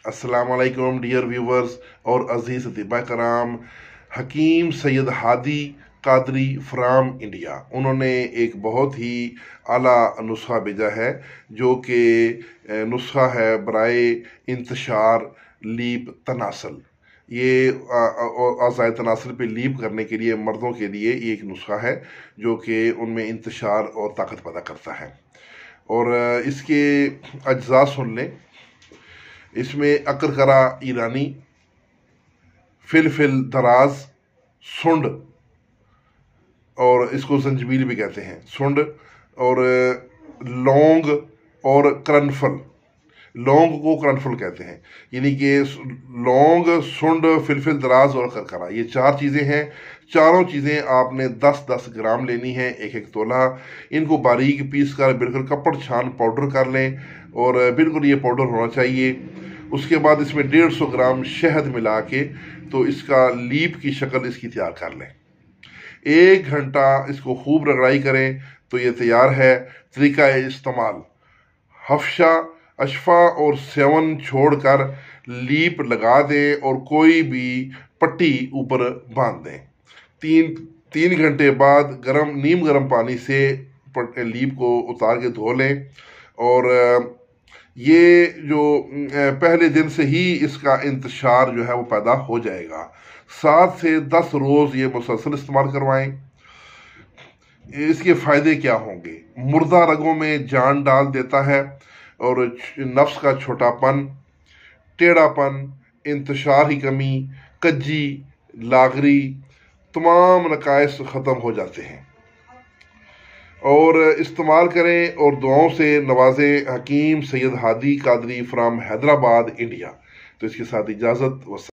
अस्सलाम वालेकुम dear viewers और अजीज़ अतिबा कराम। हकीम सैयद हादी कादरी फ्राम इंडिया, उन्होंने एक बहुत ही आला नुस्खा भेजा है, जो कि नुस्खा है बराए इंतशार लीप तनासल। ये आज़ाए तनासल पे लीप करने के लिए मर्दों के लिए ये एक नुस्खा है जो कि उनमें इंतशार और ताकत पैदा करता है। और इसके अज्जा सुन लें। इसमें अकरकरा ईरानी, फिलफिल दराज, सुंड, और इसको जंजबील भी कहते हैं, सुंड, और लौंग और करनफल। लौंग को करनफल कहते हैं, यानी कि लौंग, सुंड, फिलफिल दराज और करकरा, ये चार चीज़ें हैं। चारों चीज़ें आपने 10-10 ग्राम लेनी है, एक एक तोला। इनको बारीक पीस कर बिल्कुल कपड़ छान पाउडर कर लें, और बिल्कुल ये पाउडर होना चाहिए। उसके बाद इसमें 150 ग्राम शहद मिला के तो इसका लीप की शक्ल इसकी तैयार कर लें। 1 घंटा इसको खूब रगड़ाई करें तो ये तैयार है। तरीका इस्तेमाल: हफ्शा, अशफा और सेवन छोड़कर लीप लगा दें और कोई भी पट्टी ऊपर बांध दें। 3 घंटे बाद नीम गर्म पानी से लीप को उतार के धो लें। और ये जो पहले दिन से ही इसका इंतशार जो है वो पैदा हो जाएगा। 7 से 10 रोज़ ये मुसलसल इस्तेमाल करवाएं। इसके फ़ायदे क्या होंगे? मुर्दा रगों में जान डाल देता है, और नफ्स का छोटापन, टेढ़ापन, इंतशार की कमी, कज्जी, लागरी, तमाम नकाइस ख़त्म हो जाते हैं। और इस्तेमाल करें और दुआओं से नवाजें। हकीम सैयद हादी कादरी फ्राम हैदराबाद इंडिया। तो इसके साथ इजाज़त।